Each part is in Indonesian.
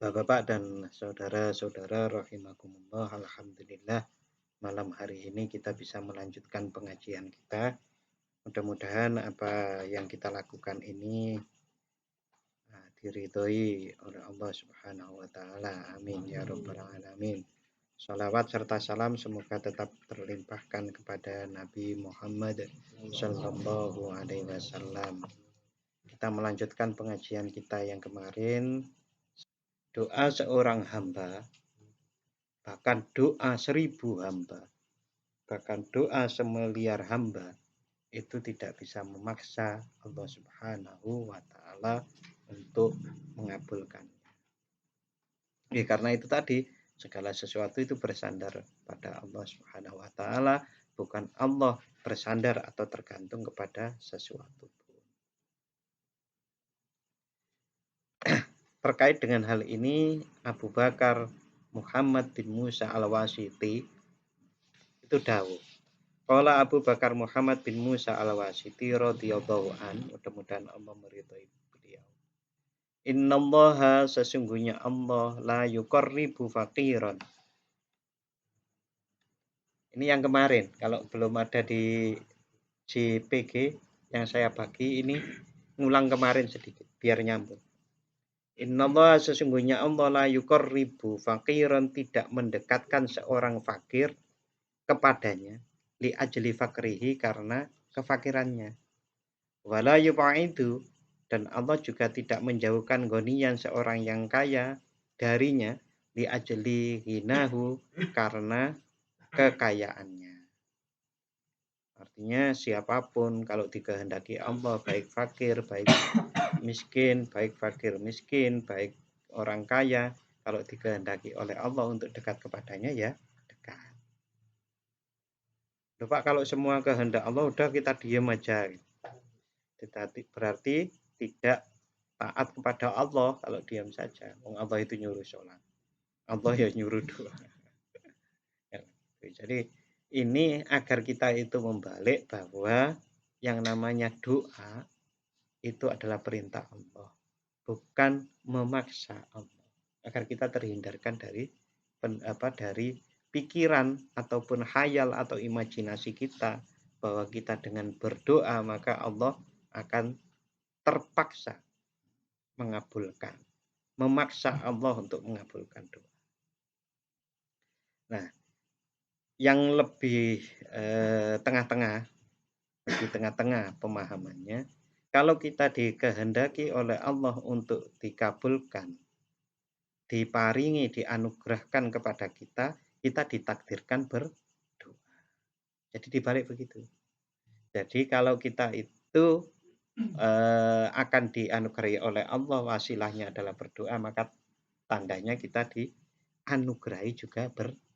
Bapak-bapak dan saudara-saudara rahimakumullah, alhamdulillah malam hari ini kita bisa melanjutkan pengajian kita. Mudah-mudahan apa yang kita lakukan ini diridhoi oleh Allah Subhanahu wa taala. Amin ya rabbal alamin. Salawat serta salam semoga tetap terlimpahkan kepada Nabi Muhammad sallallahu alaihi wasallam. Kita melanjutkan pengajian kita yang kemarin, doa seorang hamba, bahkan doa 1000 hamba, bahkan doa semiliar hamba itu tidak bisa memaksa Allah Subhanahu wa taala untuk mengabulkan. Karena itu tadi, segala sesuatu itu bersandar pada Allah Subhanahu wa taala, bukan Allah bersandar atau tergantung kepada sesuatu. Terkait dengan hal ini, Abu Bakar Muhammad bin Musa al-Wasiti itu dawuh. Qala Abu Bakar Muhammad bin Musa al-Wasiti radhiyallahu an, mudah-mudahan Allah meridhai beliau. Innallaha, sesungguhnya Allah, la yuqarribu faqiran. Ini yang kemarin, kalau belum ada di JPG yang saya bagi ini, ngulang kemarin sedikit biar nyambung. Innallaha, sesungguhnya Allah, la yuqarribu faqiran, tidak mendekatkan seorang fakir kepadanya li ajli fakrihi, karena kefakirannya. Wala yubaidu, dan Allah juga tidak menjauhkan gonian seorang yang kaya darinya li ajli hinahu, karena kekayaannya. Artinya siapapun kalau dikehendaki Allah, baik fakir, baik miskin, baik fakir miskin, baik orang kaya, kalau dikehendaki oleh Allah untuk dekat kepadanya ya dekat. Loh Pak, kalau semua kehendak Allah udah kita diem aja. Berarti tidak taat kepada Allah kalau diam saja. Allah itu nyuruh sholat, Allah ya nyuruh doa. Jadi ini agar kita itu membalik bahwa yang namanya doa itu adalah perintah Allah, bukan memaksa Allah. Agar kita terhindarkan dari pikiran ataupun khayal atau imajinasi kita bahwa kita dengan berdoa maka Allah akan terpaksa mengabulkan, memaksa Allah untuk mengabulkan doa. Nah, yang lebih tengah-tengah, lebih tengah-tengah pemahamannya, kalau kita dikehendaki oleh Allah untuk dikabulkan, diparingi, dianugerahkan kepada kita, kita ditakdirkan berdoa. Jadi dibalik begitu. Jadi kalau kita itu akan dianugerahi oleh Allah, wasilahnya adalah berdoa, maka tandanya kita dianugerahi juga berdoa.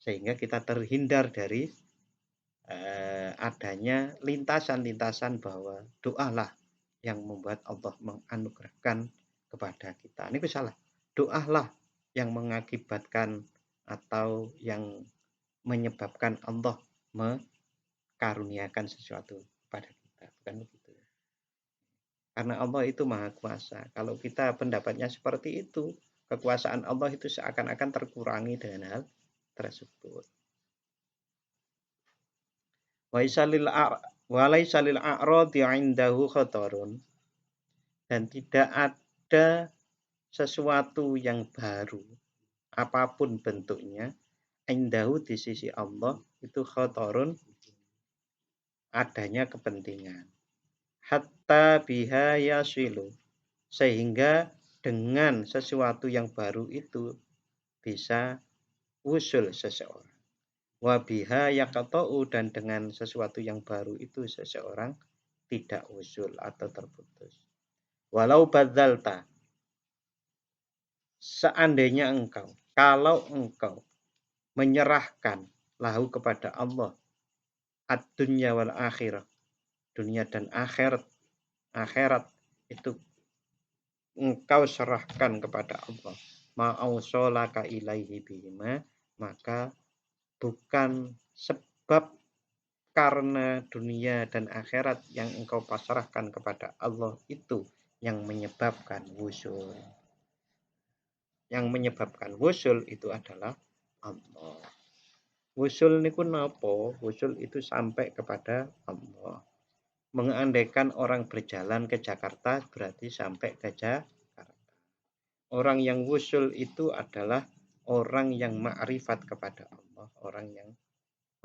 Sehingga kita terhindar dari adanya lintasan-lintasan bahwa doalah yang membuat Allah menganugerahkan kepada kita. Ini salah. Doalah yang mengakibatkan atau yang menyebabkan Allah karuniakan sesuatu pada kita, bukan begitu. Karena Allah itu maha kuasa. Kalau kita pendapatnya seperti itu, kekuasaan Allah itu seakan-akan terkurangi dengan hal tersebut. Walaisalil a'radi 'indahu khatarun, dan tidak ada sesuatu yang baru apapun bentuknya, indahu di sisi Allah itu khatarun, adanya kepentingan. Hatta biha yasilu, sehingga dengan sesuatu yang baru itu bisa usul seseorang. Wa biha yaqta'u, dan dengan sesuatu yang baru itu seseorang tidak usul atau terputus. Walau badzalta, seandainya engkau, kalau engkau menyerahkan lahu kepada Allah ad-dunya wal akhirah, dunia dan akhirat itu engkau serahkan kepada Allah, ma'ausolaka ilaihi bihima, maka bukan sebab karena dunia dan akhirat yang engkau pasrahkan kepada Allah itu yang menyebabkan wusul. Yang menyebabkan wusul itu adalah Allah. Wusul niku napa? Wusul itu sampai kepada Allah. Mengandaikan orang berjalan ke Jakarta berarti sampai ke Jakarta. Orang yang wusul itu adalah orang yang ma'rifat kepada Allah, orang yang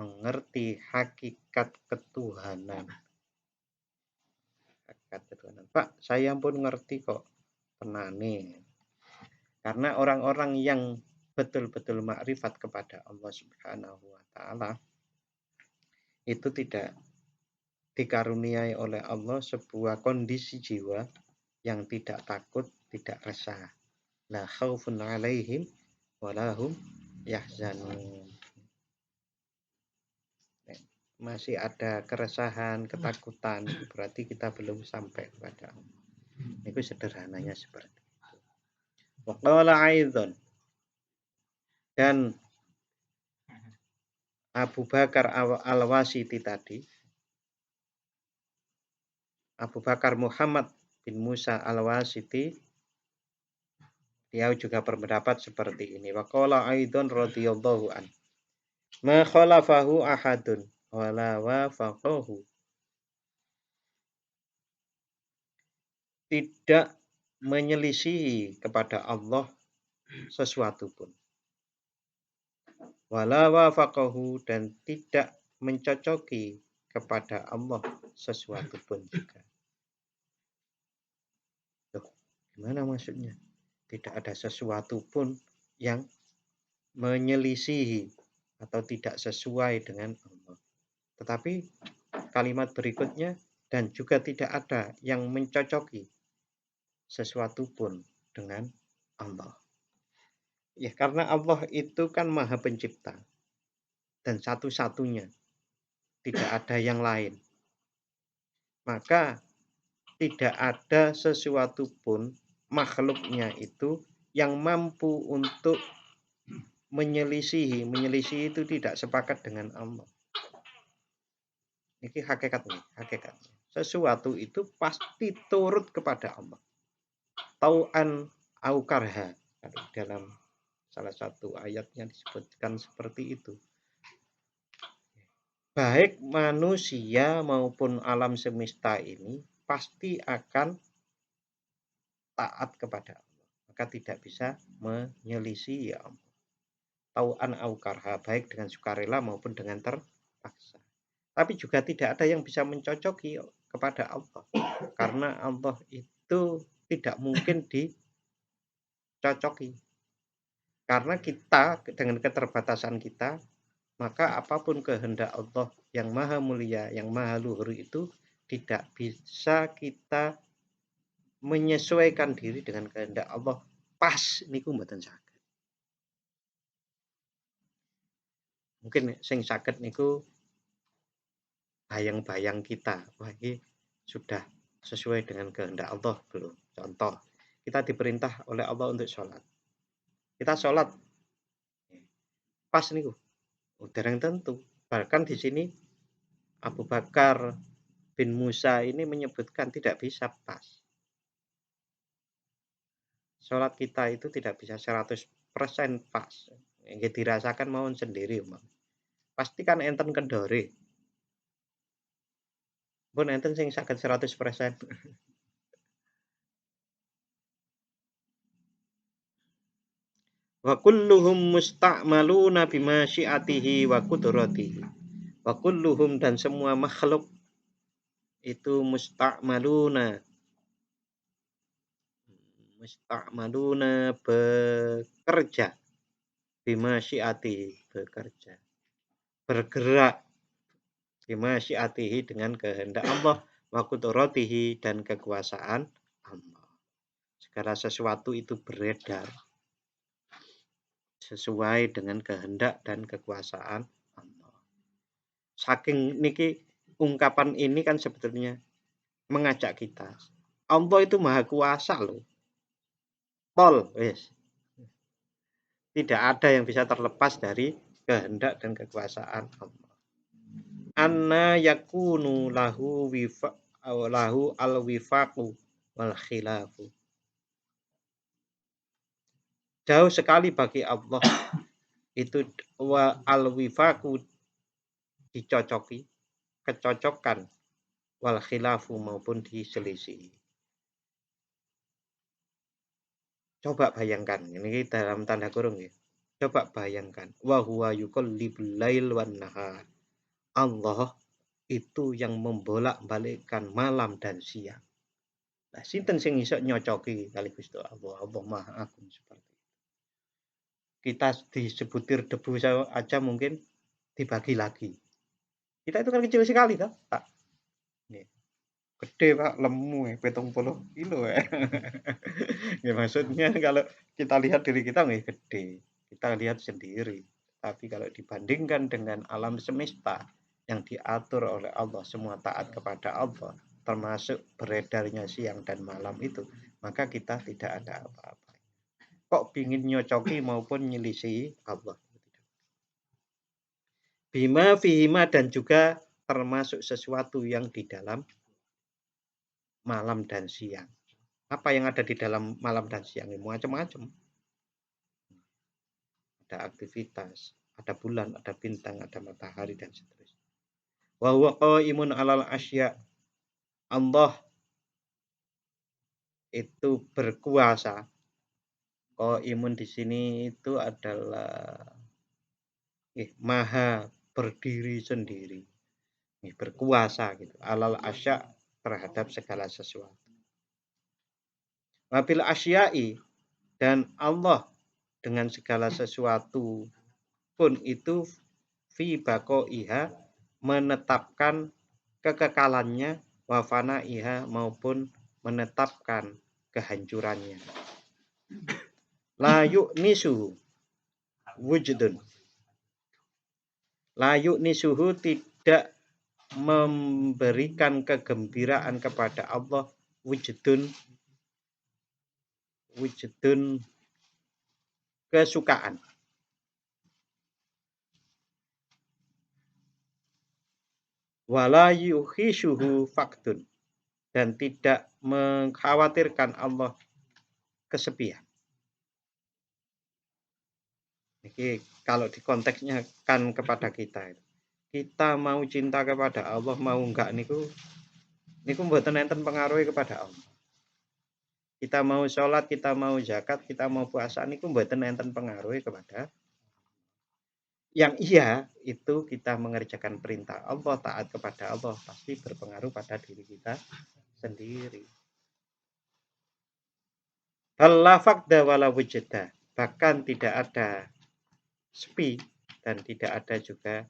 mengerti hakikat ketuhanan. Pak, saya pun ngerti kok, tenane. Karena orang-orang yang betul-betul makrifat kepada Allah Subhanahu wa taala itu tidak dikaruniai oleh Allah sebuah kondisi jiwa yang tidak takut, tidak resah. La khaufun 'alaihim wa lahum yahzanun. Masih ada keresahan, ketakutan, berarti kita belum sampai kepada Allah. Itu sederhananya seperti itu. Wa qala aidan, dan Abu Bakar Al-Wasiti tadi, Abu Bakar Muhammad bin Musa Al-Wasiti, dia juga berpendapat seperti ini. Wa qala aidan radhiyallahu an. Ma khalafahu ahadun wala wafaqahu. Tidak menyelisihi kepada Allah sesuatu pun. Wala wafaqahu, dan tidak mencocoki kepada Allah sesuatu pun juga. Loh, gimana maksudnya? Tidak ada sesuatu pun yang menyelisihi atau tidak sesuai dengan Allah. Tetapi kalimat berikutnya, dan juga tidak ada yang mencocoki sesuatu pun dengan Allah. Ya, karena Allah itu kan Maha Pencipta dan satu-satunya, tidak ada yang lain. Maka tidak ada sesuatu pun makhluknya itu yang mampu untuk menyelisihi itu tidak sepakat dengan Allah. Ini hakikatnya. Sesuatu itu pasti turut kepada Allah. Tau'an au karha. Dalam salah satu ayatnya disebutkan seperti itu. Baik manusia maupun alam semesta ini pasti akan taat kepada Allah. Maka tidak bisa menyelisihi Allah. Tau'an au karha, baik dengan sukarela maupun dengan terpaksa. Tapi juga tidak ada yang bisa mencocoki kepada Allah. Karena Allah itu tidak mungkin dicocoki. Karena kita dengan keterbatasan kita, maka apapun kehendak Allah yang maha mulia, yang maha luhur itu tidak bisa kita menyesuaikan diri dengan kehendak Allah pas niku mboten saged. Mungkin sing saged niku bayang-bayang kita, wah ini sudah sesuai dengan kehendak Allah belum? Contoh, kita diperintah oleh Allah untuk sholat. Kita sholat, pas niku, dereng tentu. Bahkan di sini Abu Bakar bin Musa ini menyebutkan tidak bisa pas. Sholat kita itu tidak bisa 100% pas. Yang dirasakan mawon sendiri, pasti kan enten kendore. Pun enten sing saged 100%. Wa kulluhum musta'maluna bima syi'atihi wa qudratihi. Wa kulluhum, dan semua makhluk itu musta'maluna bekerja, bima syi'atihi, bekerja, bergerak, bima syi'atihi, dengan kehendak Allah, wa qudratihi, dan kekuasaan Allah. Segala sesuatu itu beredar sesuai dengan kehendak dan kekuasaan Allah. Saking niki ungkapan ini kan sebetulnya mengajak kita. Allah itu maha kuasa loh. Pol, wis. Tidak ada yang bisa terlepas dari kehendak dan kekuasaan Allah. Anna yakunu lahu al-wifaqu wal khilafu. jauh sekali bagi Allah itu al-wifaku dicocoki, kecocokan, wal khilafu maupun diselisih. Coba bayangkan, ini dalam tanda kurung ya. Coba bayangkan, wa huwa yuqallibul lail wan nahar. Allah itu yang membolak-balikkan malam dan siang. Nah, sinten sing iso nyocoki kali Gusti Allah, Allah Maha Agung seperti itu. Kita disebutir debu aja mungkin dibagi lagi. Kita itu kan kecil sekali kan, Pak. Nih, gede Pak, lemu 70 kilo ya. Ya maksudnya kalau kita lihat diri kita nggak gede, kita lihat sendiri. Tapi kalau dibandingkan dengan alam semesta yang diatur oleh Allah, semua taat kepada Allah, termasuk beredarnya siang dan malam itu, maka kita tidak ada apa-apa. Kok pingin nyocoki maupun nyelisi Allah. Bima fihima dan juga termasuk sesuatu yang di dalam malam dan siang. Apa yang ada di dalam malam dan siang ini? Macam-macam. Ada aktivitas, ada bulan, ada bintang, ada matahari, dan seterusnya. Wa huwa qaimun 'alal asya. Allah itu berkuasa. Qaimun di sini itu adalah maha berdiri sendiri. Berkuasa gitu. 'Alal asya terhadap segala sesuatu. Wabil asya'i dan Allah dengan segala sesuatu pun itu fi baqaiha menetapkan kekekalannya wa fanaiha maupun menetapkan kehancurannya. La yu'nisuhu wujudun. La yu'nisuhu tidak memberikan kegembiraan kepada Allah wujudun kesukaan. Wala yuhishuhu faktun dan tidak mengkhawatirkan Allah kesepian. Jadi kalau dikonteksnya kan kepada kita mau cinta kepada Allah mau enggak niku mboten enten pengaruh kepada Allah. Kita mau sholat, kita mau zakat, kita mau puasa niku mboten enten pengaruh kepada. Yang iya itu kita mengerjakan perintah Allah, taat kepada Allah pasti berpengaruh pada diri kita sendiri. La faqda wala wujda, bahkan tidak ada sepi dan tidak ada juga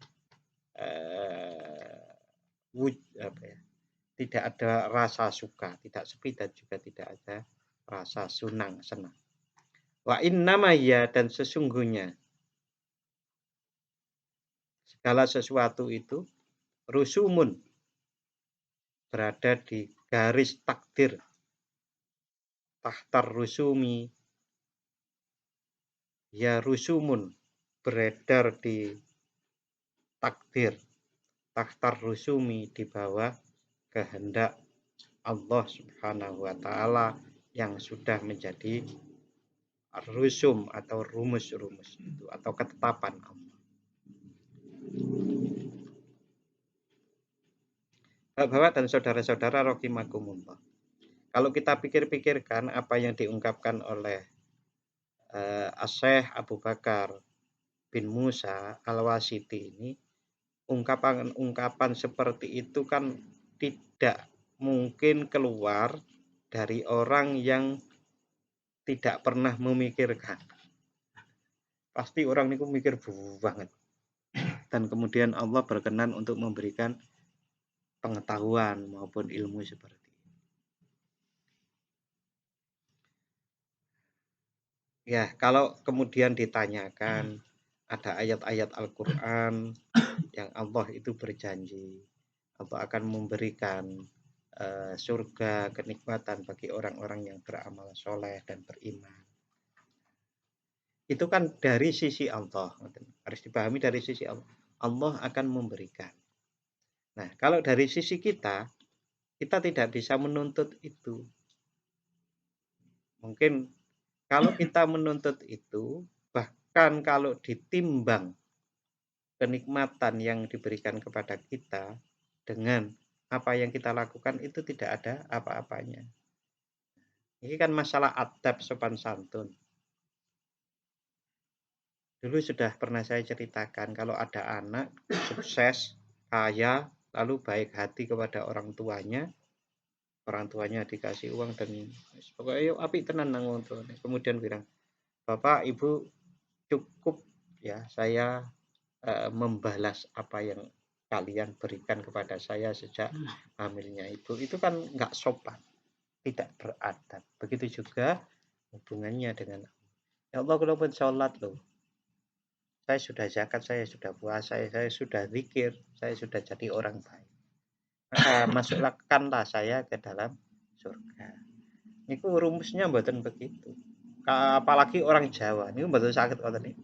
tidak ada rasa suka, tidak sepi dan juga tidak ada rasa senang. Wa innama ya dan sesungguhnya segala sesuatu itu rusumun berada di garis takdir. Tahtar rusumi ya rusumun beredar di takdir. Tahtar rusumi di bawah kehendak Allah Subhanahu wa taala yang sudah menjadi rusum atau rumus-rumus itu atau ketetapan Allah. Bapak dan saudara-saudara rahimakumullah. Kalau kita pikir-pikirkan apa yang diungkapkan oleh Syekh Abu Bakar bin Musa Al-Wasiti ini, ungkapan seperti itu kan tidak mungkin keluar dari orang yang tidak pernah memikirkan. Pasti orang itu mikir banget. Dan kemudian Allah berkenan untuk memberikan pengetahuan maupun ilmu seperti itu. Ya, kalau kemudian ditanyakan ada ayat-ayat Al-Quran yang Allah itu berjanji Allah akan memberikan surga, kenikmatan bagi orang-orang yang beramal soleh dan beriman. Itu kan dari sisi Allah, harus dipahami dari sisi Allah. Allah akan memberikan. Nah, kalau dari sisi kita tidak bisa menuntut itu. Mungkin Kalau kita menuntut itu, bahkan kalau ditimbang kenikmatan yang diberikan kepada kita dengan apa yang kita lakukan itu tidak ada apa-apanya. Ini kan masalah adab sopan santun. Dulu sudah pernah saya ceritakan kalau ada anak sukses, kaya, lalu baik hati kepada orang tuanya dikasih uang dan pokoknya yuk api tenan nang wong tuane. Kemudian bilang, "Bapak, Ibu, cukup ya saya membalas apa yang kalian berikan kepada saya sejak hamilnya Ibu." Itu kan nggak sopan, tidak beradab. Begitu juga hubungannya dengan ya Allah, kalau pun sholat loh. Saya sudah zakat, saya sudah puasa, saya sudah zikir, saya sudah jadi orang baik. Maka masukkanlah saya ke dalam surga. Niku rumusnya mboten begitu. Apalagi orang Jawa, niku mboten sakit ngoten niku.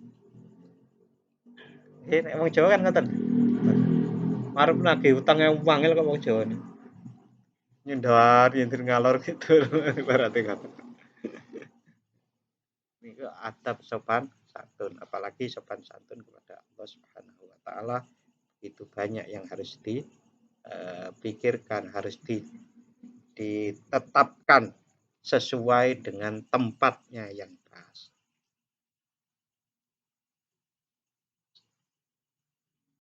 Wong Jawa kan ngoten. Arep nagih utang yang wangil kok wong Jawa niku. Nyendar nyendir ngalor gitu berarti ngoten. Niku adab sopan santun, apalagi sopan santun kepada Allah Subhanahu wa taala itu banyak yang harus dipikirkan, harus ditetapkan sesuai dengan tempatnya yang pas.